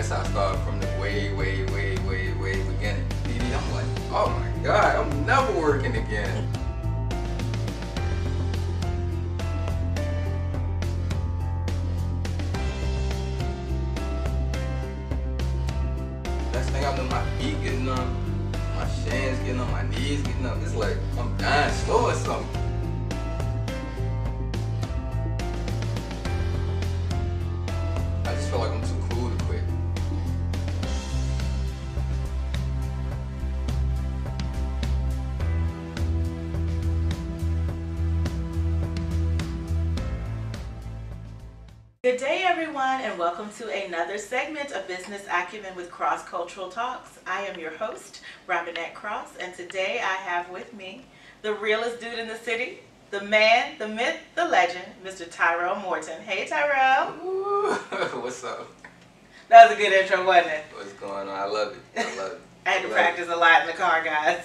guess I started from the way beginning. I'm like, oh my God, I'm never working again. Next thing I know, my feet getting up, my shins getting up, my knees getting up. It's like I'm dying slow or something. I just feel like I'm too cool to quit. Good day, everyone, and welcome to another segment of Business Acumen with Cross-Cultural Talks. I am your host, Robinette Cross, and today I have with me the realest dude in the city, the man, the myth, the legend, Mr. Tyrell Morton. Hey, Tyrell. What's up? That was a good intro, wasn't it? What's going on? I love it. I love it. I had to practice a lot in the car, guys.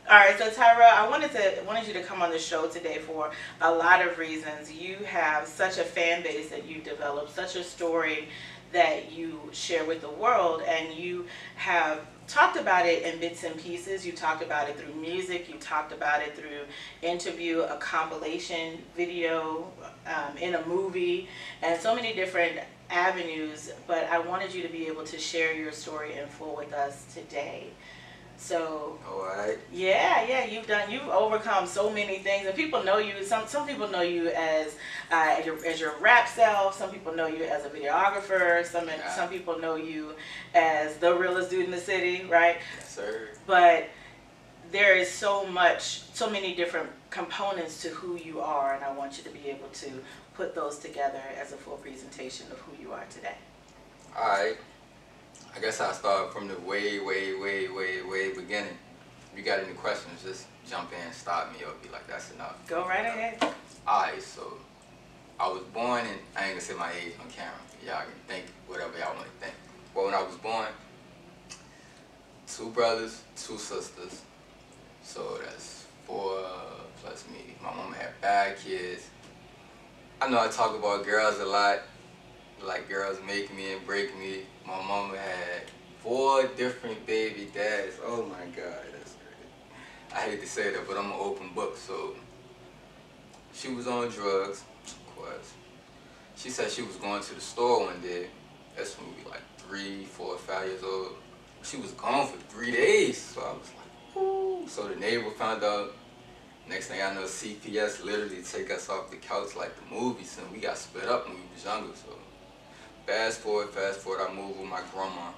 All right, so Tyrell, I wanted you to come on the show today for a lot of reasons. You have such a fan base that you've developed, such a story that you share with the world, and you have talked about it in bits and pieces. You talked about it through music, you talked about it through interview, a compilation video, in a movie, and so many different avenues, but I wanted you to be able to share your story in full with us today. So, alright. Yeah, you've overcome so many things, and people know you. Some people know you as your rap self. Some people know you as a videographer. Some people know you as the realest dude in the city, right? Yes, sir. But there is so many different components to who you are, and I want you to be able to put those together as a full presentation of who you are today. Alright. I guess I'll start from the way beginning. If you got any questions, just jump in, stop me, or be like, that's enough. Go right ahead. Alright, so I was born, and I ain't gonna say my age on camera. Y'all can think whatever y'all want to think. But when I was born, 2 brothers, 2 sisters. So that's 4 plus me. My mama had 5 kids. I know I talk about girls a lot. Like girls make me and break me. My mama had 4 different baby dads. Oh my God, that's crazy. I hate to say that, but I'm an open book. So she was on drugs, of course. She said she was going to the store one day. That's when we were like 3, 4, 5 years old. She was gone for 3 days. So I was like, ooh. So the neighbor found out. Next thing I know, CPS literally take us off the couch like the movies, and we got split up when we was younger. So fast forward, I moved with my grandma,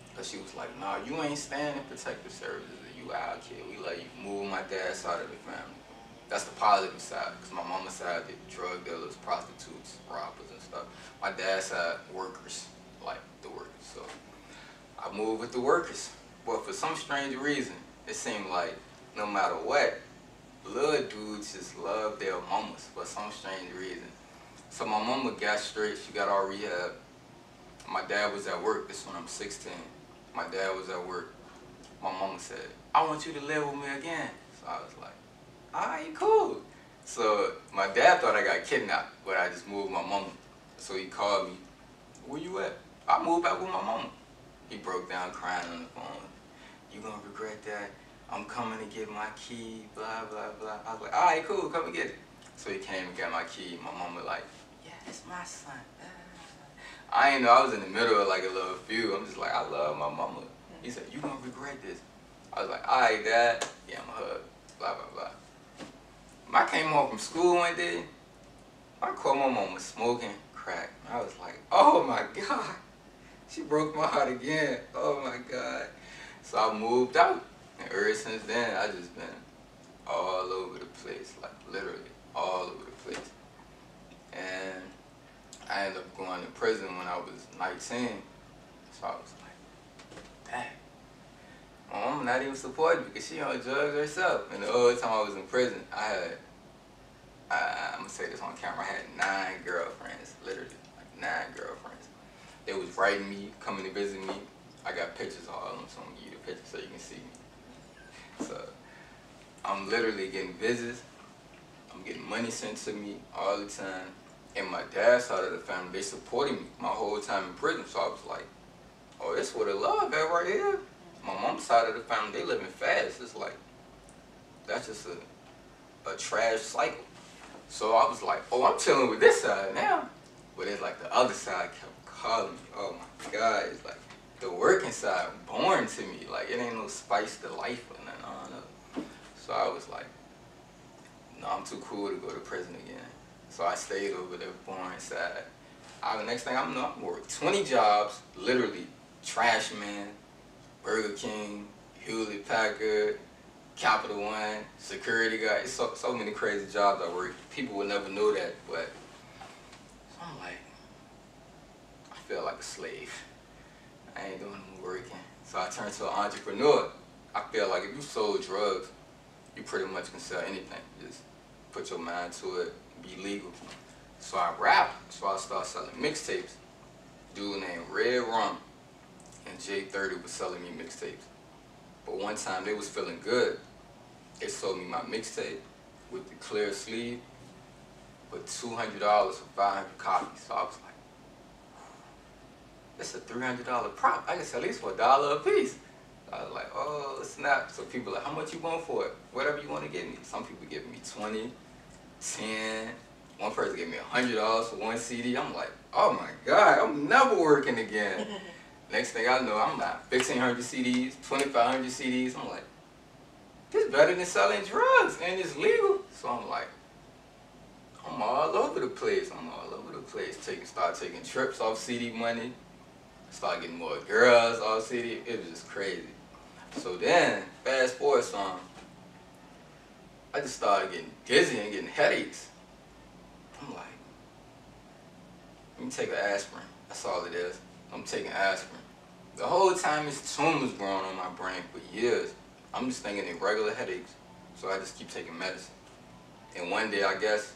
because she was like, nah, you ain't staying in protective services, you out kid. We let you move with my dad's side of the family. That's the positive side, because my mama's side did drug dealers, prostitutes, robbers and stuff. My dad's side, workers, like the workers. So I moved with the workers. But for some strange reason, it seemed like no matter what, little dudes just love their mamas for some strange reason. So my mama got straight, she got all rehab. My dad was at work, this when I'm 16. My dad was at work. My mama said, I want you to live with me again. So I was like, alright, cool. So my dad thought I got kidnapped, but I just moved my mama. So he called me, where you at? I moved back with my mama. He broke down crying on the phone. You gonna regret that? I'm coming to get my key, blah, blah, blah. I was like, alright, cool, come and get it. So he came and got my key. My mama like, yeah, it's my son. I ain't know, I was in the middle of like a little feud. I'm just like, I love my mama. He said, you gonna regret this. I was like, alright, Dad. Yeah, I'm a hug, blah, blah, blah. When I came home from school one day, I called my mama smoking crack. I was like, oh my God. She broke my heart again. Oh my God. So I moved out. And ever since then, I just been all over the place, like literally all over the place. And I ended up going to prison when I was 19. So I was like, dang. My mom not even supporting me because she on drugs herself. And the whole time I was in prison, I'm gonna say this on camera, I had 9 girlfriends, literally, like 9 girlfriends. They was writing me, coming to visit me. I got pictures of all of them, so I'm gonna give you the pictures so you can see me. So I'm literally getting visits. I'm getting money sent to me all the time. And my dad's side of the family, they supported me my whole time in prison. So I was like, oh, this what I love at right here. My mom's side of the family, they living fast. It's like, that's just a trash cycle. So I was like, oh, I'm chilling with this side now. But it's like the other side kept calling me. Oh my God, it's like the working side boring to me. Like it ain't no spice to life or nothing. I don't know. So I was like, no, I'm too cool to go to prison again. So I stayed over the boring side. The next thing I know, I worked 20 jobs, literally trash man, Burger King, Hewlett Packard, Capital One, security guy. It's so many crazy jobs I worked. People would never know that, but so I'm like, I feel like a slave. I ain't doing no working. So I turned to an entrepreneur. I feel like if you sold drugs, you pretty much can sell anything. Just put your mind to it, be legal. So I rap. So I started selling mixtapes. Dude named Red Rum and J30 was selling me mixtapes. But one time they was feeling good. They sold me my mixtape with the clear sleeve for $200 for 500 copies. So I was like, it's a $300 prop. I can sell these for $1 a piece. I was like, oh, snap. So people like, how much you want for it? Whatever you want to give me. Some people give me 20, 10. One person gave me $100 for one CD. I'm like, oh my God, I'm never working again. Next thing I know, I'm like 1,500 CDs, 2,500 CDs. I'm like, this better than selling drugs and it's legal. So I'm like, I'm all over the place. Start taking trips off CD money. Start getting more girls off CD. It was just crazy. So then, fast forward some, I just started getting dizzy and getting headaches. I'm like, let me take an aspirin. That's all it is. I'm taking aspirin. The whole time this tumor's growing on my brain for years. I'm just thinking they regular headaches. So I just keep taking medicine. And one day, I guess,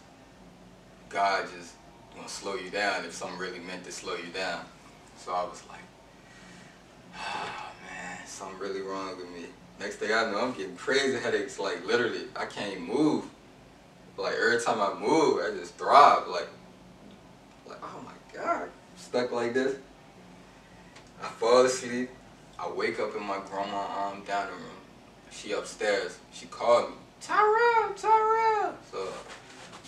God just gonna slow you down if something really meant to slow you down. So I was like, oh man, something really wrong with me. Next thing I know, I'm getting crazy headaches. Like literally, I can't move. Like every time I move, I just throb. Like oh my God, stuck like this. I fall asleep. I wake up in my grandma's dining room. She upstairs. She called me, Tyrell. So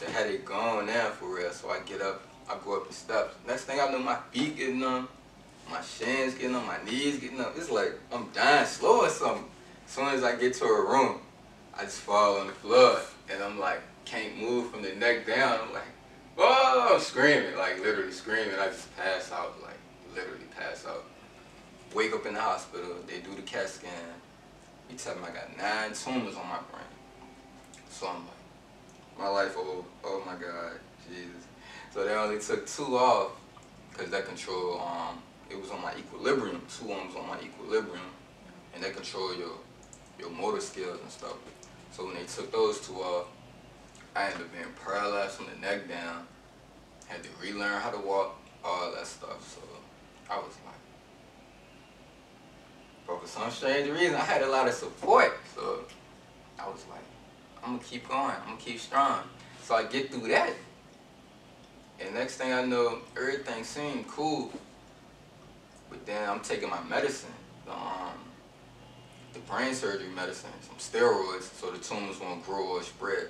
the headache gone now for real. So I get up. I go up the steps. Next thing I know, my feet getting numb, my shins getting numb, my knees getting numb. It's like I'm dying slow or something. As soon as I get to a room, I just fall on the floor, and I'm like, can't move from the neck down. I'm like, oh, I'm screaming, like literally screaming. I just pass out, like literally pass out. Wake up in the hospital. They do the CAT scan. He tell me I got 9 tumors on my brain. So I'm like, my life over. Oh my God, Jesus. So they only took 2 off because that control, it was on my equilibrium. 2 arms on my equilibrium, and they control your motor skills and stuff. So when they took those 2 off, I ended up being paralyzed from the neck down. Had to relearn how to walk, all that stuff. So I was like, but for some strange reason, I had a lot of support. So I was like, I'm gonna keep going. I'm gonna keep strong. So I get through that. And next thing I know, everything seemed cool. But then I'm taking my medicine, the brain surgery medicine, some steroids, so the tumors won't grow or spread.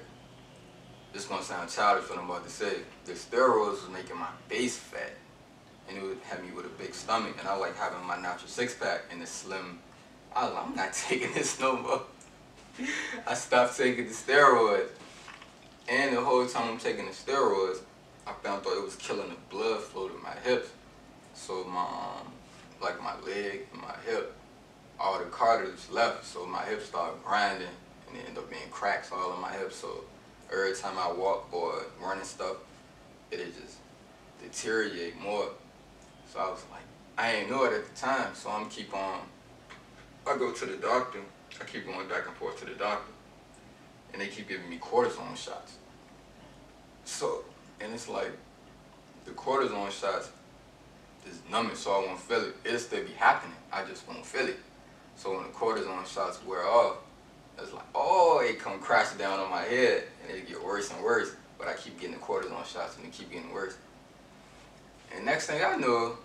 This is gonna sound childish what I'm about to say. The steroids was making my face fat, and it would have me with a big stomach. And I like having my natural 6-pack and it's slim. I was like, I'm not taking this no more. I stopped taking the steroids, and the whole time I'm taking the steroids, I found out it was killing the blood flow to my hips. So my like my leg and my hip, all the cartilage left. So my hips started grinding, and it ended up being cracks all in my hips. So every time I walk or run and stuff, it'd just deteriorate more. So I was like, I ain't know it at the time. So I'm keep on. I go to the doctor. I keep going back and forth to the doctor, and they keep giving me cortisone shots. So, and it's like, the cortisone shots is numbing, so I won't feel it. It'll still be happening, I just won't feel it. So when the cortisone shots wear off, it's like, oh, it come crashing down on my head, and it get worse and worse. But I keep getting the cortisone shots, and it keep getting worse. And next thing I know,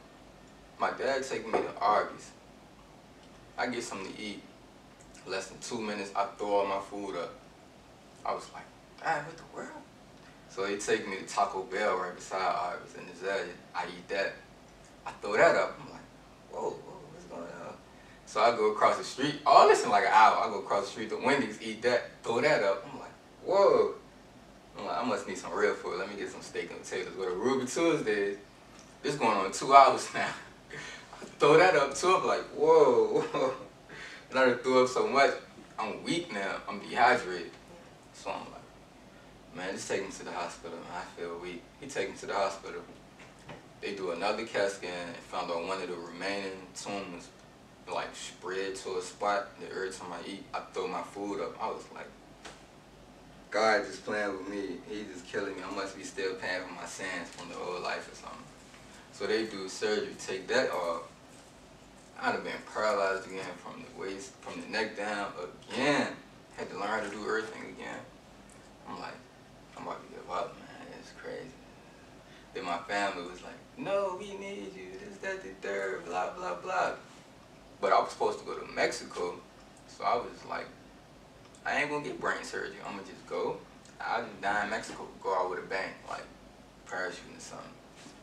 My dad taking me to Arby's. I get something to eat. Less than 2 minutes, I throw all my food up. I was like, Dad, what the world? So he take me to Taco Bell right beside Arby's in the Zay. I eat that. I throw that up. I'm like, whoa, what's going on? So I go across the street. All this in like an hour. I go across the street to Wendy's, eat that, throw that up. I'm like, whoa. I'm like, I must need some real food. Let me get some steak and potatoes. With a Ruby Tuesdays, this going on 2 hours now. I throw that up too. I'm like, whoa. And I done threw up so much. I'm weak now. I'm dehydrated. So I'm like, man, just take me to the hospital. Man, I feel weak. He take me to the hospital. They do another CAT scan and found out one of the remaining tumors like spread to a spot that every time I eat, I throw my food up. I was like, God just playing with me. He just killing me. I must be still paying for my sins from the old life or something. So they do surgery, take that off. I'd have been paralyzed again from the waist, from the neck down again. Had to learn how to do everything again. I'm like, I'm about to give up, man. It's crazy. Then my family was like, no, we need you, this, that, the third, blah, blah, blah. But I was supposed to go to Mexico, so I was like, I ain't gonna get brain surgery. I'm gonna just go. I'll just die in Mexico, go out with a bang, like parachuting or something.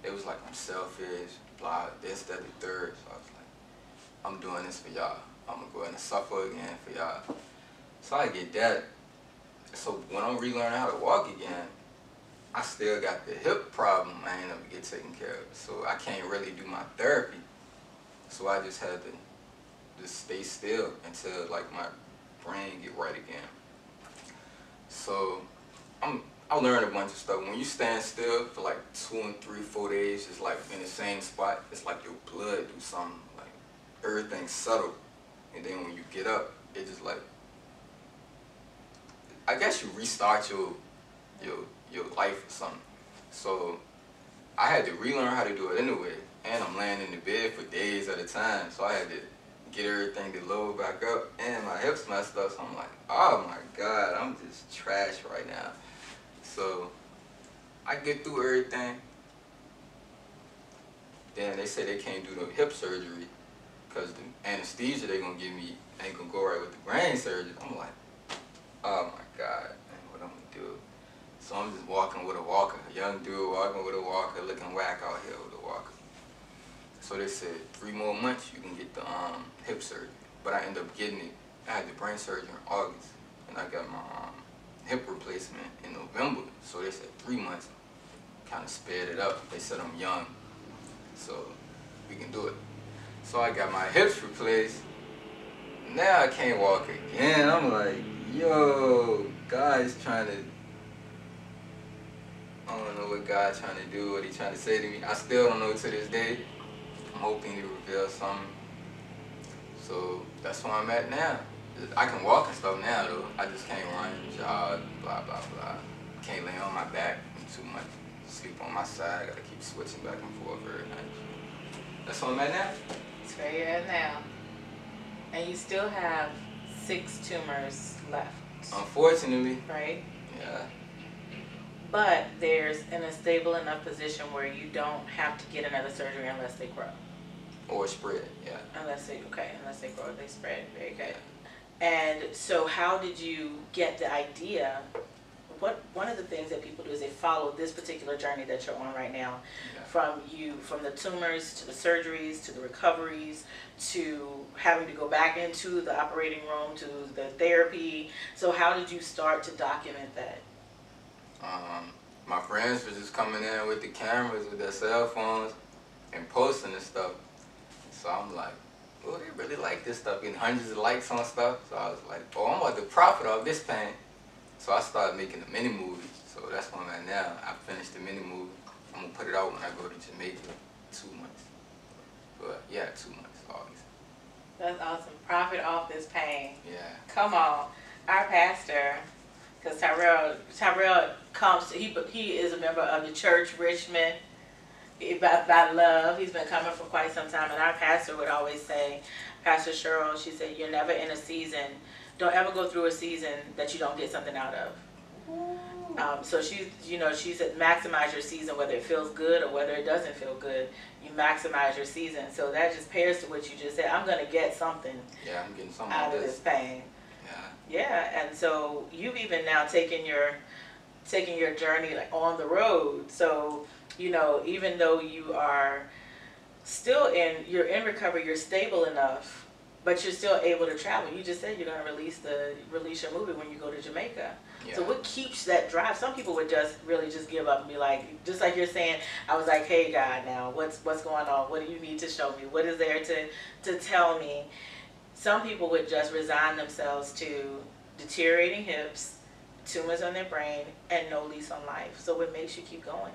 It was like, I'm selfish, blah, this, that, the third. So I was like, I'm doing this for y'all. I'm gonna go ahead and suffer again for y'all. So I get that. So when I'm relearning how to walk again, I still got the hip problem I ain't never get taken care of. So I can't really do my therapy. So I just had to just stay still until like my brain get right again. So I learned a bunch of stuff. When you stand still for like 2 and 3, 4 days, just like in the same spot, it's like your blood do something, like everything's settled. And then when you get up, it just like, I guess you restart your life or something. So I had to relearn how to do it anyway. And I'm laying in the bed for days at a time. So I had to get everything to load back up. And my hips messed up. So I'm like, oh my God, I'm just trash right now. So I get through everything. Then they say they can't do the hip surgery because the anesthesia they're going to give me ain't going to go right with the brain surgery. I'm like, oh my God, man, what I'm going to do? So I'm just walking with a walker, a young dude walking with a walker, looking whack out here with a walker. So they said 3 more months you can get the hip surgery. But I ended up getting it. I had the brain surgery in August, and I got my hip replacement in November. So they said 3 months, kind of sped it up. They said I'm young, so we can do it. So I got my hips replaced. Now I can't walk again. I'm like, yo, God's trying to, I don't know what God's trying to do, what He's trying to say to me. I still don't know to this day. I'm hoping He reveals something. So that's where I'm at now. I can walk and stuff now though. I just can't run, jog, blah, blah, blah. Can't lay on my back too much. Sleep on my side. I gotta keep switching back and forth every night. That's where I'm at now. That's where you're at now. And you still have 6 tumors left. Unfortunately. Right? Yeah. But there's in a stable enough position where you don't have to get another surgery unless they grow. Or spread, yeah. Unless they grow, they spread. Very good. And so how did you get the idea? One of the things that people do is they follow this particular journey that you're on right now. Yeah. From the tumors to the surgeries to the recoveries to having to go back into the operating room to the therapy. So how did you start to document that? My friends were just coming in with the cameras with their cell phones and posting this stuff. So I'm like, oh, they really like this stuff, getting hundreds of likes on stuff. So I was like, oh, I'm about to profit off this pain. So I started making a mini movie. So that's where I'm at now. I finished the mini movie. I'm gonna put it out when I go to Jamaica. 2 months. But yeah, 2 months, August. That's awesome. Profit off this pain. Yeah. Come on. Our pastor, because Tyrell comes, he is a member of the church, Richmond, by love. He's been coming for quite some time. And our pastor would always say, Pastor Cheryl, she said, you're never in a season, don't ever go through a season that you don't get something out of. So she said maximize your season, whether it feels good or whether it doesn't feel good. You maximize your season. So that just pairs to what you just said. I'm going to get something. Yeah, I'm getting something out of this pain. Yeah. Yeah, and so you've even now taken your journey like on the road. So even though you are still you're in recovery, you're stable enough, but you're still able to travel. You just said you're going to release your movie when you go to Jamaica. Yeah. So what keeps that drive? Some people would just really just give up and be like, just like you're saying, I was like, hey God, now what's going on? What do you need to show me? What is there to tell me? Some people would just resign themselves to deteriorating hips, tumors on their brain, and no lease on life. So what makes you keep going?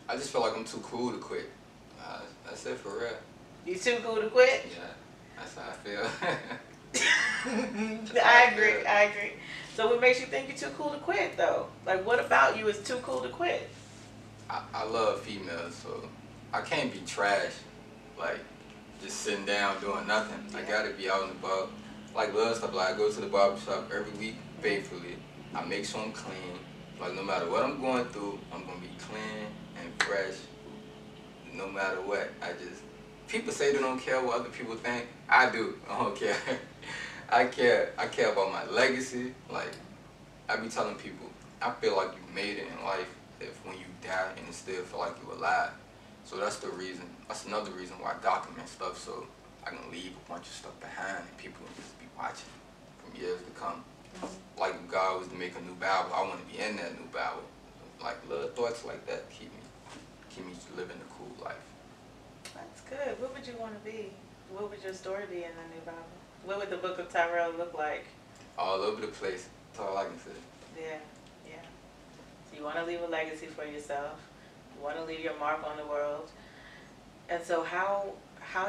I just feel like I'm too cool to quit. That's it for real. You too cool to quit? Yeah, that's how I feel. I agree. So what makes you think you're too cool to quit, though? Like, what about you is too cool to quit? I love females, so I can't be trash, like, just sitting down doing nothing. I gotta be out and about. Like, love stuff. Like, I go to the barbershop every week faithfully. I make sure I'm clean. Like, no matter what I'm going through, I'm gonna be clean and fresh. No matter what. People say they don't care what other people think. I do. I don't care. I care about my legacy. Like, I be telling people, I feel like you made it in life if when you die and you still feel like you're alive. So that's the reason. That's another reason why I document stuff, so I can leave a bunch of stuff behind and people can just be watching from years to come. Like if God was to make a new Bible, I want to be in that new Bible. Like little thoughts like that keep me living a cool life. That's good. What would you want to be? What would your story be in the new Bible? What would the book of Tyrell look like? All over the place. That's all I can say. Yeah. So you want to leave a legacy for yourself. You want to leave your mark on the world. And so how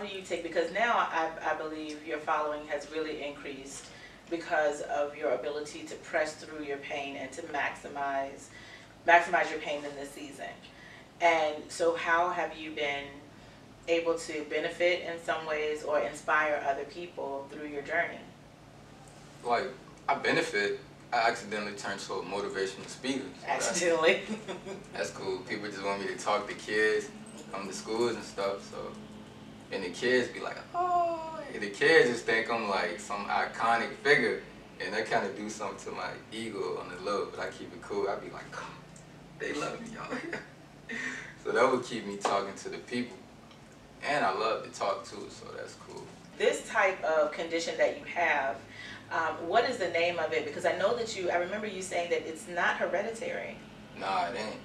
do you take, because now I believe your following has really increased because of your ability to press through your pain and to maximize your pain in this season. And so how have you been able to benefit in some ways or inspire other people through your journey? Like, I benefit. I accidentally turned to a motivational speaker. So Accidentally. That's cool. People just want me to talk to kids, come to schools and stuff. So, and the kids be like, oh, and the kids just think I'm like some iconic figure, and that kind of do something to my ego on the low. But I keep it cool. I be like, oh, they love me, y'all. So that would keep me talking to the people. And I love to talk too, so that's cool. This type of condition that you have, what is the name of it? Because I know that I remember you saying that it's not hereditary. Nah, it ain't.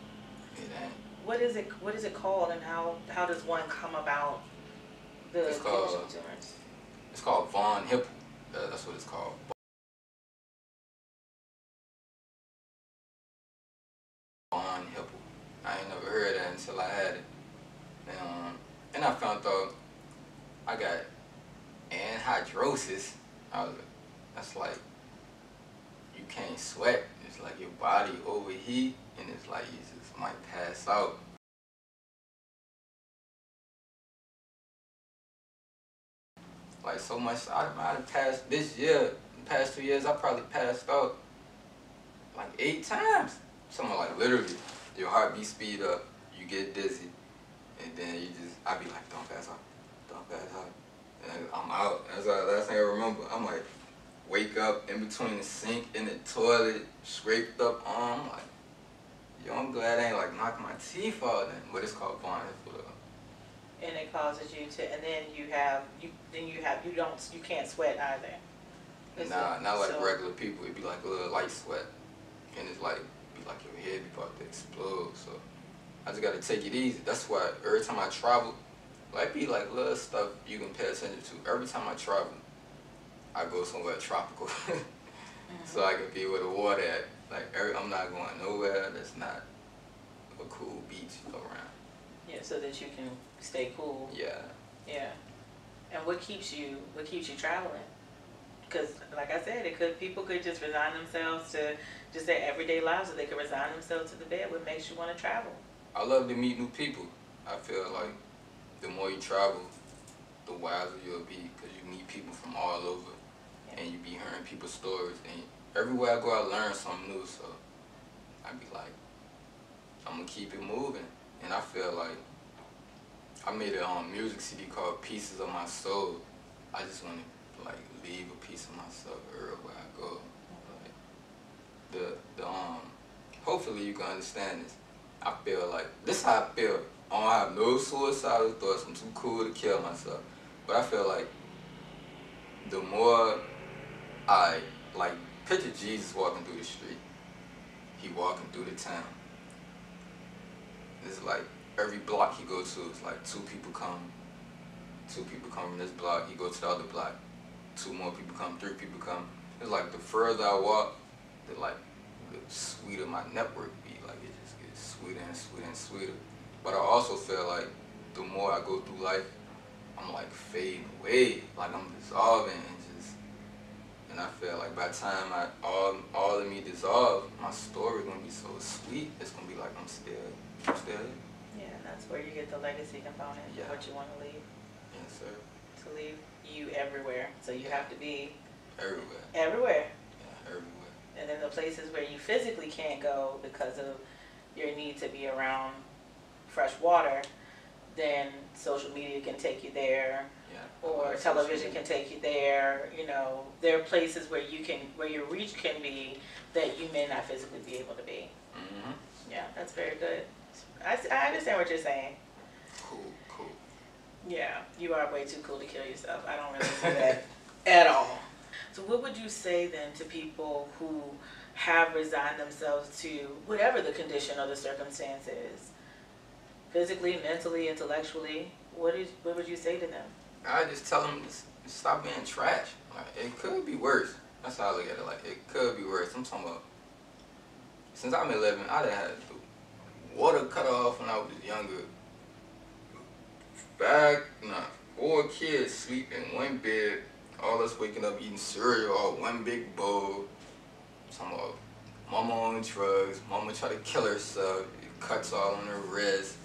It ain't. What is it called, and how does one come about the condition tumors? It's called Von Hippel. That's what it's called. Von Hippel. I ain't never heard that until I had it. And I found out I got anhydrosis. That's like you can't sweat. It's like your body overheat, and it's like you just might pass out. Like so much, I have passed this year, the past 2 years, I probably passed out like 8 times. Something like literally, your heartbeat speed up, you get dizzy, and then I be like, don't pass out, and I'm out. That's the last thing I remember. I'm like, wake up in between the sink and the toilet, scraped up arm. I'm like, yo, I'm glad I ain't like knock my teeth out then. But it's called Von Hippel though. And it causes you to, and then you can't sweat either. Nah, not like regular people. It'd be like a little light sweat, and it's like your head be about to explode. So I just gotta take it easy. That's why every time I travel, like be like little stuff you can pay attention to. Every time I travel, I go somewhere tropical, so I can be where the water at. Like I'm not going nowhere that's not a cool beach around. Yeah, so that you can stay cool. Yeah. Yeah. And what keeps you traveling? Because, like I said, people could just resign themselves to just their everyday lives, or they could resign themselves to the bed. What makes you want to travel? I love to meet new people. I feel like the more you travel, the wiser you'll be, because you meet people from all over, and you be hearing people's stories. And everywhere I go, I learn something new. So I'd be like, I'm gonna keep it moving. And I feel like I made a music CD called Pieces of My Soul. I just want to like leave a piece of myself everywhere I go. Like hopefully you can understand this. I feel like this is how I feel. I don't have no suicidal thoughts. I'm too cool to kill myself. But I feel like the more I like picture Jesus walking through the street. He walking through the town. It's like every block he go to, it's like two people come from this block, he go to the other block, 2 more people come, 3 people come. It's like the further I walk, the sweeter my network be. Like it just gets sweeter and sweeter and sweeter. But I also feel like the more I go through life, I'm like fading away, like I'm dissolving and I feel like by the time all of me dissolve, my story gonna be so sweet. It's gonna be like I'm still here. Yeah, and that's where you get the legacy component. Yeah. What you want to leave. Yes, sir. To leave you everywhere. So you have to be everywhere. Everywhere. Yeah, everywhere. And then the places where you physically can't go because of your need to be around fresh water, then social media can take you there. Yeah, or television can take you there. You know, there are places where your reach can be that you may not physically be able to be. Mm-hmm. Yeah, that's very good. I understand what you're saying. Cool. Yeah, you are way too cool to kill yourself. I don't really see that at all. So what would you say then to people who have resigned themselves to whatever the condition or the circumstance is? Physically, mentally, intellectually, what would you say to them? I just tell them to stop being trash. Like, it could be worse. That's how I look at it. Like, it could be worse. I'm talking about, since I'm 11, I done had the water cut off when I was younger. 4 kids sleep in one bed, all us waking up eating cereal, all one big bowl. I'm talking about mama on drugs, mama try to kill herself, cuts all on her wrist.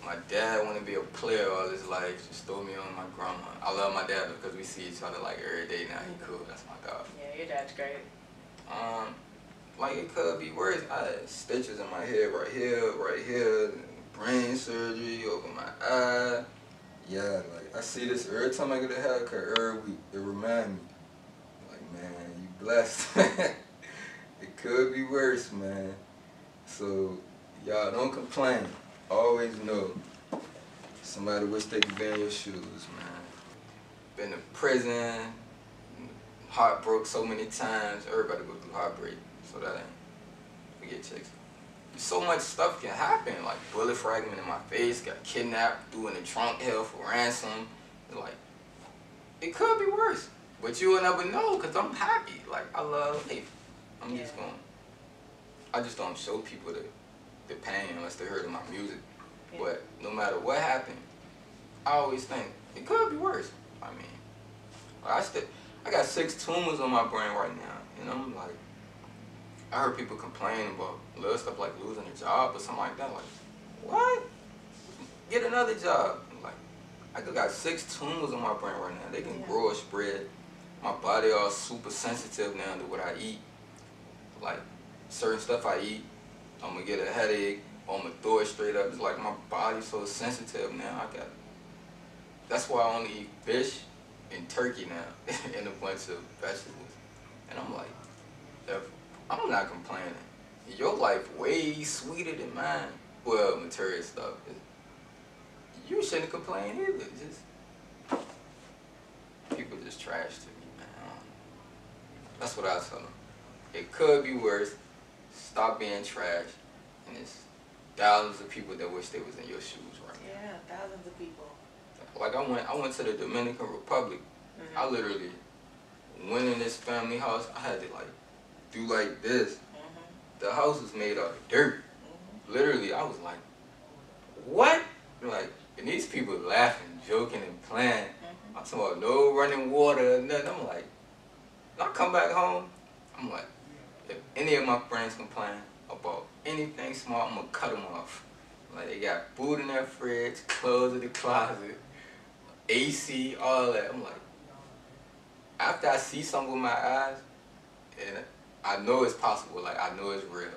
My dad wanted to be a player all his life, just threw me on my grandma. I love my dad because we see each other like every day now. He cool, that's my dog. Yeah, your dad's great. Like it could be worse. I had stitches in my head right here, brain surgery over my eye. Yeah, like I see this every time I get a haircut every week. It reminds me, like, man, you blessed. It could be worse, man. So y'all don't complain. Always know somebody wish they could be in your shoes, man. Been to prison, heartbroke so many times. Everybody go through heartbreak, so that ain't forget chicks. So much stuff can happen, like bullet fragment in my face, got kidnapped, threw in the trunk, held for ransom. Like, it could be worse, but you will never know because I'm happy. Like, I love life. I'm just going. I just don't show people the pain unless they heard of my music. Yeah. But no matter what happened, I always think it could be worse. I mean, I got 6 tumors on my brain right now, and I'm like, I heard people complain about little stuff like losing a job or something like that. Like, what? Get another job. Like, I got 6 tumors on my brain right now. They can grow or spread. My body all super sensitive now to what I eat. Like, certain stuff I eat, I'm gonna get a headache, or I'm gonna throw it straight up. It's like my body's so sensitive now. That's why I only eat fish and turkey now, and a bunch of vegetables. And I'm like, I'm not complaining. Your life way sweeter than mine. Well, material stuff. You shouldn't complain either. Just people just trash to me, man. That's what I tell them. It could be worse. Stop being trash. And it's thousands of people that wish they was in your shoes right now. Yeah, thousands of people. Like I went to the Dominican Republic. Mm-hmm. I literally went in this family house. I had to do like this. Mm-hmm. The house was made out of dirt. Mm-hmm. Literally, I was like, what? Like, and these people laughing, joking, and playing. Mm-hmm. I'm talking about no running water, nothing. I'm like, when I come back home, I'm like, if any of my friends complain about anything small, I'm gonna cut them off. Like, they got food in their fridge, clothes in the closet, AC, all that. I'm like, after I see something with my eyes, and I know it's possible, like I know it's real,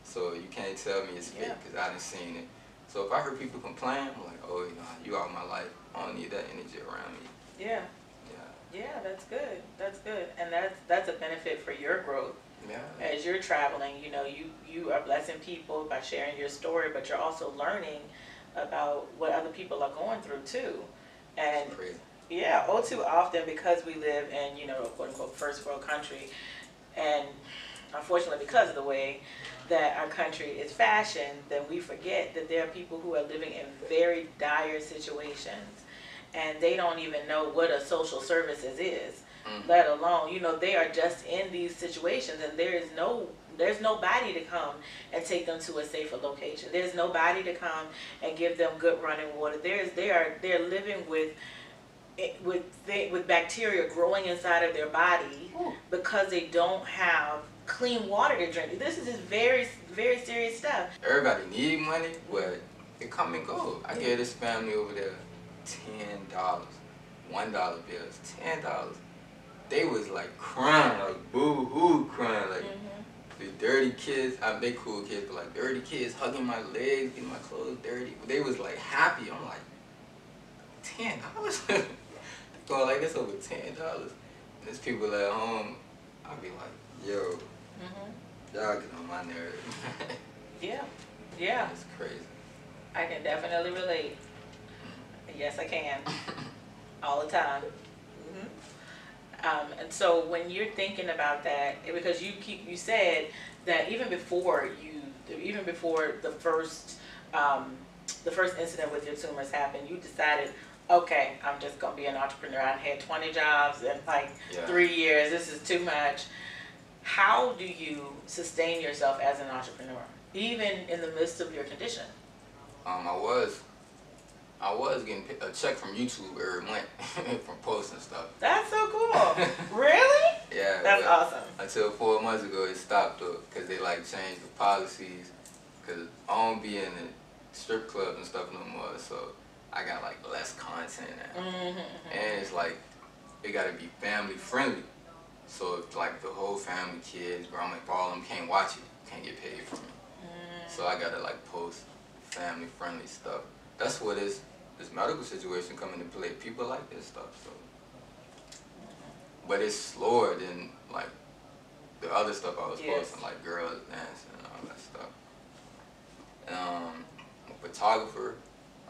So you can't tell me it's fake because I done seen it. So if I heard people complain, I'm like, oh, you know, you out my life. I don't need that energy around me. Yeah. Yeah, that's good. That's good. And that's a benefit for your growth. Yeah. As you're traveling, you know, you are blessing people by sharing your story, but you're also learning about what other people are going through too. And yeah, all too often, because we live in, you know, a quote unquote first world country, and unfortunately because of the way that our country is fashioned, then we forget that there are people who are living in very dire situations, and they don't even know what a social services is, let alone, you know, they are just in these situations, and there's nobody to come and take them to a safer location. There's nobody to come and give them good running water. They're living with bacteria growing inside of their body because they don't have clean water to drink. This is just very, very serious stuff. Everybody need money, but it come and go. I gave this family over there $10, $1 bills, $10. They was like crying, like boo-hoo crying, like the dirty kids. They cool kids, but like dirty kids hugging my legs, getting my clothes dirty. They was like happy. I'm like, $10? Going like this over $10. There's people at home. I'll be like, yo, y'all get on my nerves. Yeah. It's crazy. I can definitely relate. Yes, I can. All the time. And so when you're thinking about that, because you said that even before the first incident with your tumors happened, you decided, okay, I'm just gonna be an entrepreneur. I had 20 jobs in like 3 years. This is too much. How do you sustain yourself as an entrepreneur, even in the midst of your condition? I was getting a check from YouTube every month from posting stuff. That's so cool. Really? Yeah. That's awesome. Until 4 months ago, it stopped though, because they like changed the policies. Because I don't be in the strip club and stuff no more, so I got like less content now. And it's like, it gotta be family friendly. So if like the whole family, kids, grandma, all of them can't watch it, can't get paid from it. So I gotta like post family friendly stuff. That's what this medical situation come into play. People like this stuff, so. But it's slower than like the other stuff I was posting, like girls dancing and all that stuff. I'm a photographer,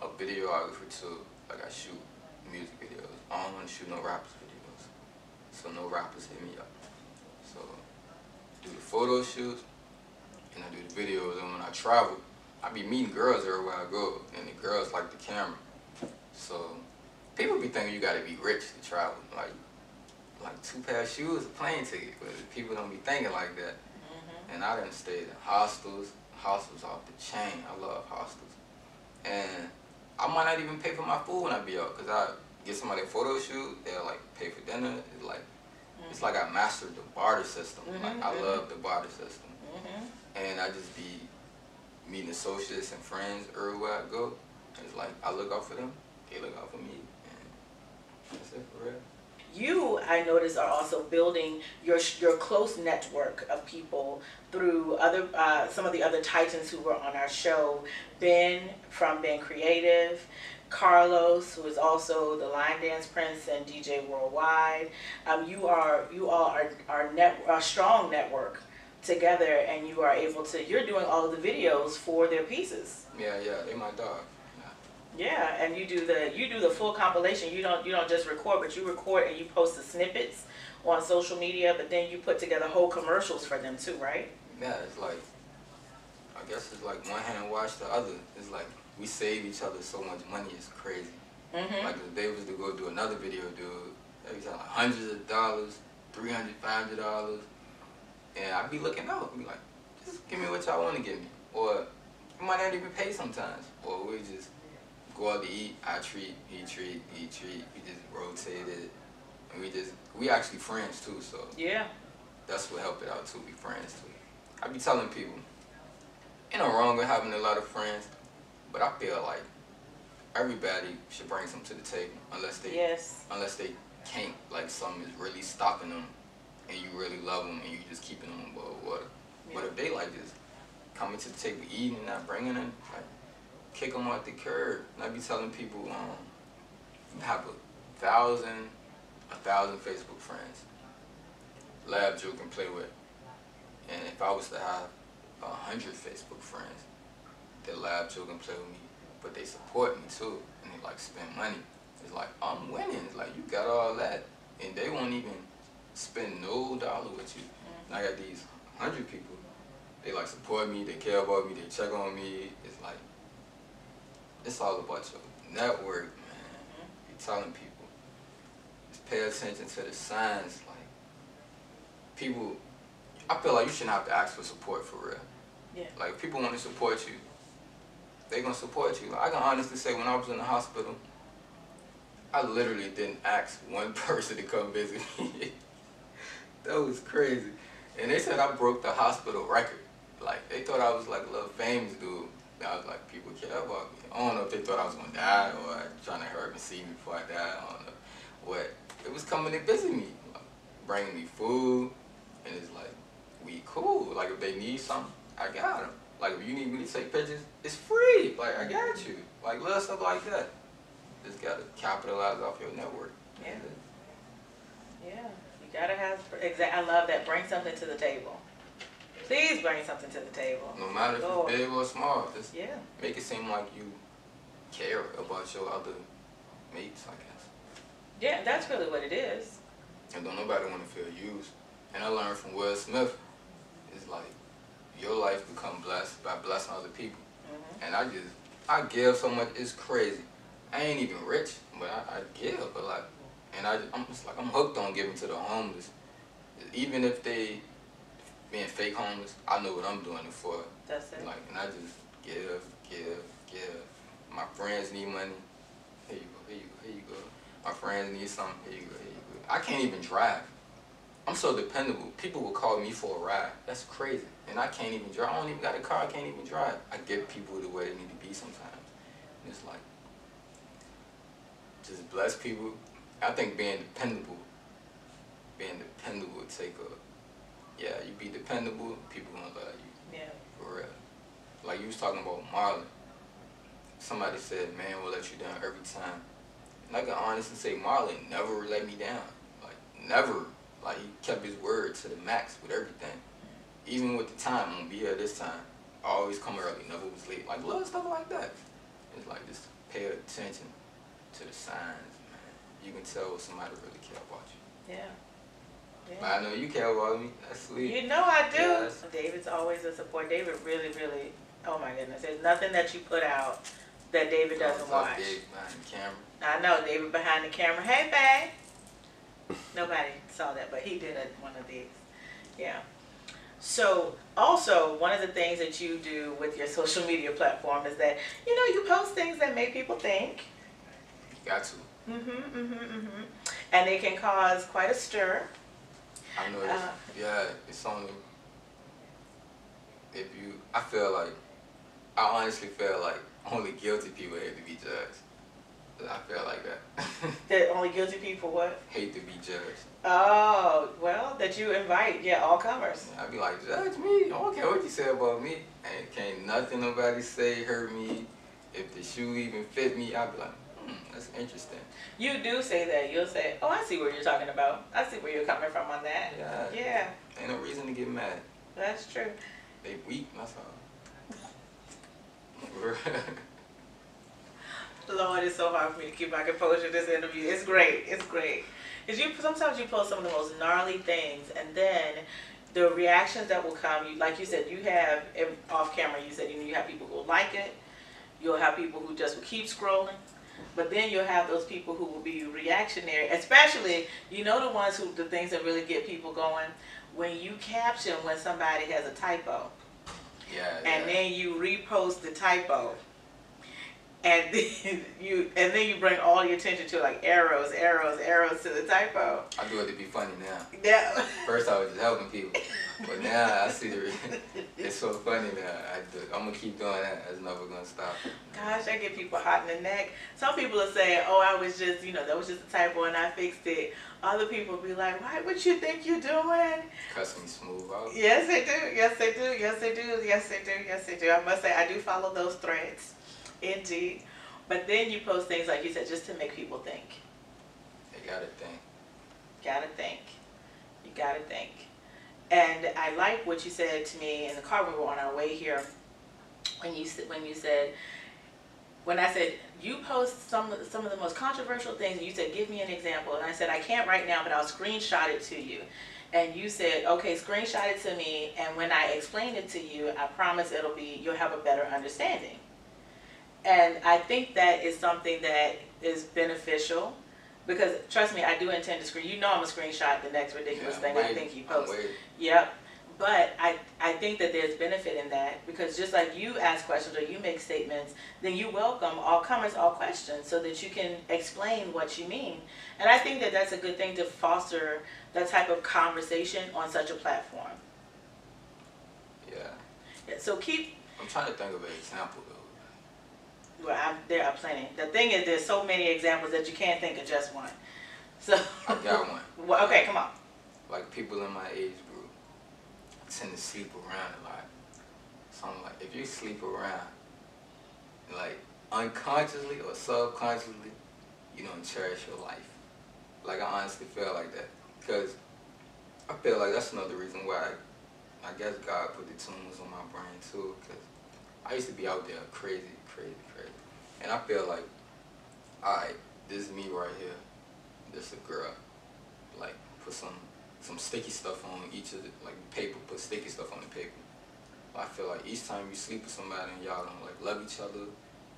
a videographer too. Like I shoot music videos. I don't want to shoot no rappers videos, so no rappers hit me up. So do the photo shoots and I do the videos. And when I travel, I be meeting girls everywhere I go, and the girls like the camera. So people be thinking you gotta be rich to travel, like 2 pair of shoes, a plane ticket, but people don't be thinking like that. And I done stayed in hostels off the chain. I love hostels. And I might not even pay for my food when I be out, because I get somebody a photo shoot, they'll like pay for dinner. It's like I mastered the barter system. Like I love the barter system. And I just be meeting associates and friends everywhere I go. It's like I look out for them, they look out for me, and that's it for real. You, I notice, are also building your close network of people through some of the other titans who were on our show. Ben from Ben Creative, Carlos, who is also the Line Dance Prince and DJ Worldwide. You all are a strong network together, and you are able to. You're doing all of the videos for their pieces. Yeah, they my dog. Yeah, and you do the full compilation. You don't just record, but you record and you post the snippets on social media, but then you put together whole commercials for them too, right? Yeah, it's like, I guess it's like one hand wash the other. It's like we save each other so much money, it's crazy. Like if they was to go do another video, dude, they be like hundreds of dollars, $300, $500, and I'd be looking out. I'd be like, just give me what y'all want to give me, or you might not even pay sometimes, or we just go out to eat, I treat, he treat, we just rotate it, and we actually friends too, so yeah, that's what helped it out too, we friends too. I be telling people, ain't no wrong with having a lot of friends, but I feel like everybody should bring something to the table, unless they can't, like something is really stopping them, and you really love them, and you just keeping them above water. But if they like this, coming to the table eating and not bringing them, like, kick them off the curb. And I be telling people, you have 1,000 Facebook friends, laugh, joke, and play with. And if I was to have 100 Facebook friends that laugh, joke, and play with me, but they support me too, and they like spend money, it's like, I'm winning. It's like, you got all that, and they won't even spend no dollar with you. And I got these 100 people, they like support me, they care about me, they check on me. It's like, it's all about your network, man. You're telling people, just pay attention to the signs. Like, people, I feel like you shouldn't have to ask for support for real. Yeah. Like, if people want to support you, they gonna support you. Like, I can honestly say, when I was in the hospital, I literally didn't ask one person to come visit me. That was crazy. And they said I broke the hospital record. Like, they thought I was like a little famous dude. I was like, people care about me. I don't know if they thought I was gonna die or trying to hurt me, see me before I die. I don't know what. It was coming to visit me, like, bringing me food, and it's like, we cool. Like, if they need something, I got them. Like, if you need me to take pictures, it's free. Like, I got you. Like, little stuff like that. Just gotta capitalize off your network. Yeah. Yeah. You gotta have. I love that. Bring something to the table. Please bring something to the table. No matter if it's big or small, just make it seem like you care about your other mates, I guess. Yeah, that's really what it is. And don't nobody want to feel used. And I learned from Will Smith, it's like, your life become blessed by blessing other people. And I give so much, it's crazy. I ain't even rich, but I give a lot. And I'm just like, I'm hooked on giving to the homeless. Even if they being fake homeless, I know what I'm doing it for. That's it. Like, and I just give. My friends need money. Here you go. My friends need something. Here you go. I can't even drive. I'm so dependable. People will call me for a ride. That's crazy. And I can't even drive. I don't even got a car. I can't even drive. I get people the way they need to be sometimes. And it's like, just bless people. I think being dependable take you be dependable, people gonna love you. Yeah. For real. Like you was talking about Marlon. Somebody said, man will let you down every time. And I can honestly say Marlon never let me down. Like, never. Like, he kept his word to the max with everything. Even with the time, I'm gonna be here this time. I always come early, never was late. Like, little stuff like that. It's like, just pay attention to the signs, man. You can tell when somebody really care about you. Yeah. But I know you care about me. That's sweet. You know I do. Yes. David's always a support. David really, oh my goodness. There's nothing that you put out that David doesn't watch. David behind the camera. I know, David behind the camera. Hey, babe. Nobody saw that, but he did one of these. Yeah. So, also, one of the things that you do with your social media platform is that, you post things that make people think. You got to. And they can cause quite a stir. I know it's only, I honestly feel like only guilty people hate to be judged. I feel like that. That only guilty people what? Hate to be judged. Oh, well, that you invite, all comers. I'd be like, judge me. I don't care what you say about me. And can't nothing nobody say hurt me. If the shoe even fit me, I'd be like, that's interesting. You do say that. You'll say, oh, I see what you're talking about. I see where you're coming from on that. Yeah. Ain't no reason to get mad. That's true. They weak, that's all. Lord, it's so hard for me to keep my composure in this interview. It's great. It's great. Sometimes you post some of the most gnarly things, and then the reactions that will come, like you said, you have, off camera, you said, you have people who will like it. You'll have people who just will keep scrolling. But then you'll have those people who will be reactionary, especially, the things that really get people going, when you caption when somebody has a typo. And then you repost the typo. and then you bring all your attention to like arrows to the typo. I do it to be funny now. Yeah. First I was just helping people, but now I see it's so funny now. I'm gonna keep doing that. It's never gonna stop. Gosh, I get people hot in the neck. Some people will say, "Oh, I was just, that was just a typo and I fixed it." Other people will be like, "What you think you're doing?" Cuss me smooth out. Yes, they do. Yes, they do. Yes, they do. Yes, they do. Yes, they do. I must say, I do follow those threads. Indeed. But then you post things like you said just to make people think. They gotta think. Gotta think. You gotta think. And I like what you said to me in the car. We were on our way here. When I said you post some of the most controversial things, and you said give me an example, and I said I can't right now, but I'll screenshot it to you. And you said, okay, screenshot it to me, and when I explain it to you, I promise you'll have a better understanding. And I think that is something that is beneficial, because trust me, I do intend to I'm gonna screenshot the next ridiculous thing I think you post. Yep. But I think that there's benefit in that, because just like you ask questions or you make statements, then you welcome all comers, all questions, so that you can explain what you mean. And I think that that's a good thing to foster that type of conversation on such a platform. Yeah. So I'm trying to think of an example though. Well, there are plenty. The thing is, there's so many examples that you can't think of just one. So I got one. Well, okay, come on. Like people in my age group tend to sleep around a lot. So I'm like, if you sleep around, like unconsciously or subconsciously, you don't cherish your life. Like I honestly feel like that, because I feel like that's another reason why I guess God put the tunes on my brain too, because I used to be out there crazy. And I feel like, alright, this is me right here. This is a girl. Like, put some sticky stuff on each of the, like paper, put sticky stuff on the paper. I feel like each time you sleep with somebody and y'all don't like love each other,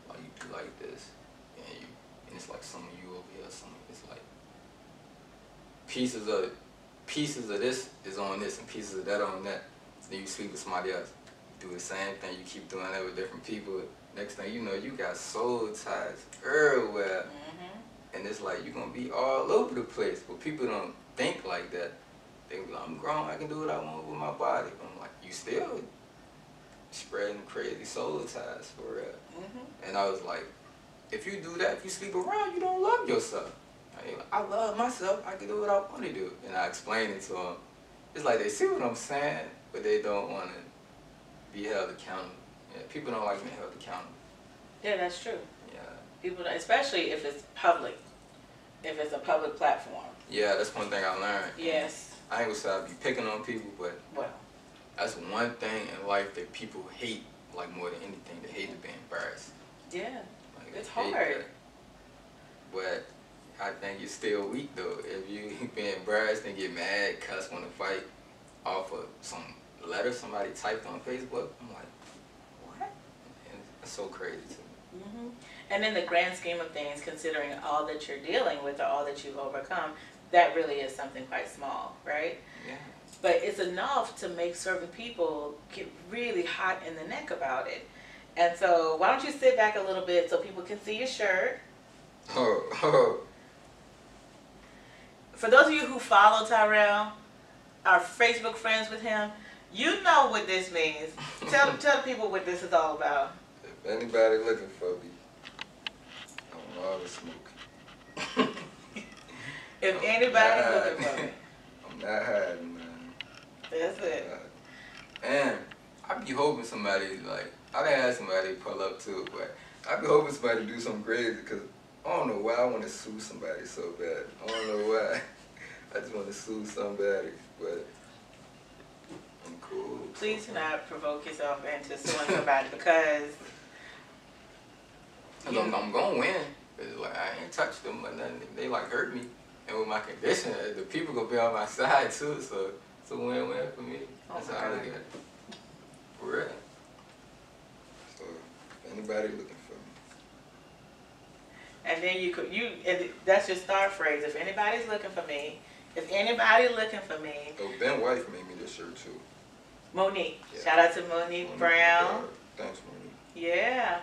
like you do like this, and it's like some of you over here, it's like pieces of this is on this and pieces of that on that. Then you sleep with somebody else, do the same thing, you keep doing that with different people. Next thing you know, you got soul ties everywhere. And it's like you're gonna be all over the place. But people don't think like that. They be like, I'm grown, I can do what I want with my body. I'm like, you still spreading crazy soul ties for real. And I was like, if you do that, if you sleep around, you don't love yourself. I love myself, I can do what I want to do. And I explained it to them. It's like they see what I'm saying, but they don't want to be held accountable. Yeah, people don't like being held accountable. Yeah, that's true. Yeah. People, especially if it's public, if it's a public platform. Yeah, that's one thing I learned. Yes. I ain't gonna say I be picking on people, but that's one thing in life that people hate, like more than anything. They hate to be embarrassed. Yeah, like, it's hard. But I think you're still weak though. If you be embarrassed and get mad, cuss, want to fight off of some letter somebody typed on Facebook, I'm like, what? And it's so crazy to me. And in the grand scheme of things, considering all that you're dealing with or all that you've overcome, that really is something quite small, right? Yeah. But it's enough to make certain people get really hot in the neck about it. And so why don't you sit back a little bit so people can see your shirt. Oh. For those of you who follow Tyrell, are Facebook friends with him, you know what this means. Tell people what this is all about. If anybody looking for me, I'm always smoking. If anybody looking for me. I'm not hiding, man. That's it. And I be hoping somebody, like, I done had somebody pull up to it, but I be hoping somebody do something crazy, because I don't know why I want to sue somebody so bad. I don't know why. I just want to sue somebody, but I'm cool. Please do not provoke yourself into suing somebody, because I'm going to win. Cause like, I ain't touched them, but nothing. They like hurt me. And with my condition, the people going to be on my side too, so it's a win-win for me. That's how I look at it. For real. So, anybody looking for me. And then that's your start phrase. If anybody's looking for me, if anybody looking for me. Oh, Ben White made me this shirt too. Monique. Yeah. Shout out to Monique Brown. Thanks, Monique. Yeah.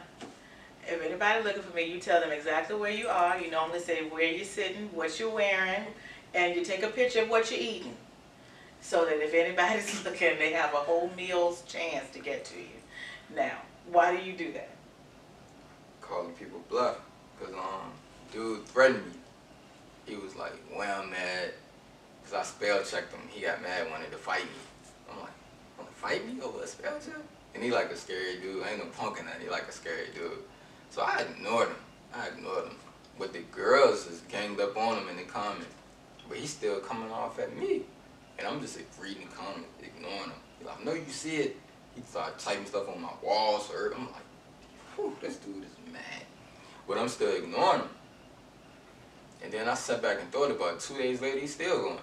If anybody looking for me, you tell them exactly where you are. You normally say where you're sitting, what you're wearing, and you take a picture of what you're eating. So that if anybody's looking, they have a whole meal's chance to get to you. Now, why do you do that? Calling people bluff. Because dude threatened me. He was like, well, I'm mad. Because I spell checked him. He got mad, wanted to fight me. I'm like, want to fight me over a spell check? And he like a scary dude. I ain't no punk in that. He like a scary dude. So I ignored him. But the girls just ganged up on him in the comments. But he's still coming off at me. And I'm just like, reading the comments, ignoring him. He's like, no, you see it. He started typing stuff on my walls. I'm like, whew, this dude is mad. But I'm still ignoring him. And then I sat back and thought about it. 2 days later, he's still going.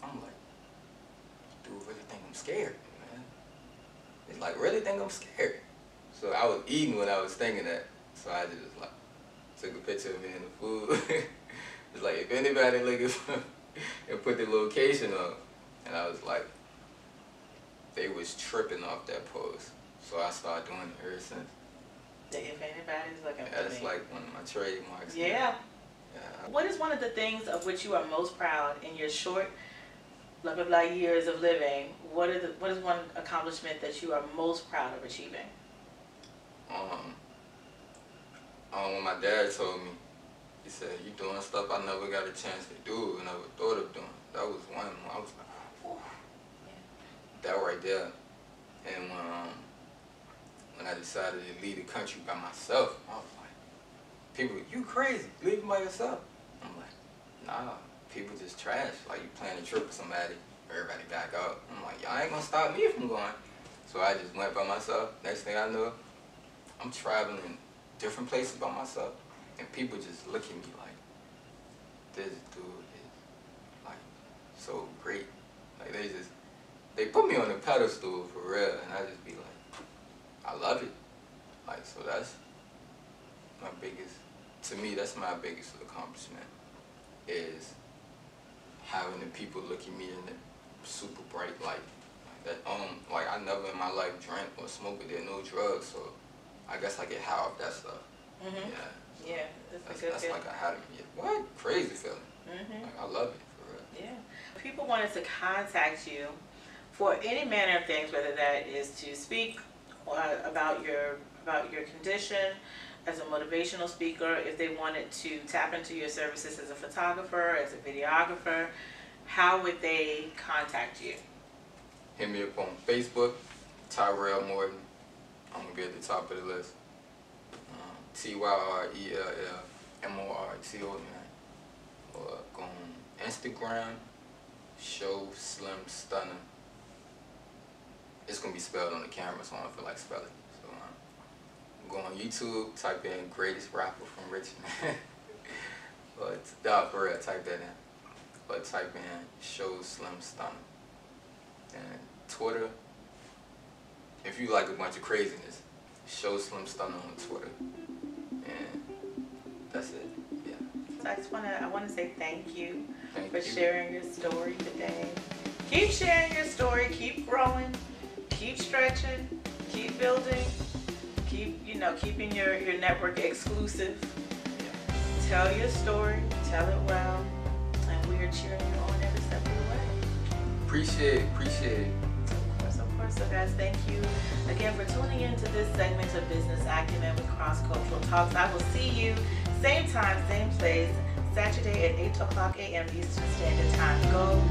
I'm like, dude really think I'm scared, man. It's like, really think I'm scared. So I was eating when I was thinking that. So I just like took a picture of me in the food. It's like, if anybody looking for and put the location up. And I was like, they was tripping off that post. So I started doing it ever since. If anybody's looking for That's me. like one of my trademarks. Yeah. Yeah. What is one of the things of which you are most proud in your short, blah, blah, blah years of living? What is one accomplishment that you are most proud of achieving? When my dad told me, he said, you doing stuff I never got a chance to do and never thought of doing. That was one. I was like, whew. That right there. And when I decided to leave the country by myself, I was like, people, you crazy, leaving by yourself. I'm like, nah, people just trash. Like, you plan a trip with somebody, everybody back out. I'm like, y'all ain't gonna stop me from going. So I just went by myself. Next thing I know, I'm traveling different places by myself, and people just look at me like, this dude is like so great. Like they put me on a pedestal for real, and I just be like, I love it. Like, so that's my biggest, to me, that's my biggest accomplishment, is having the people look at me in the super bright light. Like that, like I never in my life drank or smoked or did no drugs, so I guess I get high off that stuff. Mm-hmm. Yeah. Yeah, that's a good feeling. Like I had what? Crazy feeling. Mm-hmm. Like, I love it, for real. Yeah. If people wanted to contact you for any manner of things, whether that is to speak about your condition as a motivational speaker, if they wanted to tap into your services as a photographer, as a videographer, how would they contact you? Hit me up on Facebook, Tyrell Morton. I'm going to be at the top of the list. TYRELLMORTON. Or go on Instagram, Show Slim Stunner. It's going to be spelled on the camera, so I don't feel like spelling. So go on YouTube, type in greatest rapper from Richmond. But for real, type that in. But type in Show Slim Stunner. And Twitter, if you like a bunch of craziness, Show Slim Stunner on Twitter. And that's it. Yeah. So I want to say thank you for you. sharing your story today. Keep sharing your story, keep growing, keep stretching, keep building, keeping your network exclusive. Yeah. Tell your story, tell it well, and we are cheering you on every step of the way. Appreciate it. Of course. So guys, thank you again for tuning in to this segment of Business Acumen with Cross Cultural Talks. I will see you same time, same place, Saturday at 8 o'clock a.m. Eastern Standard Time. Go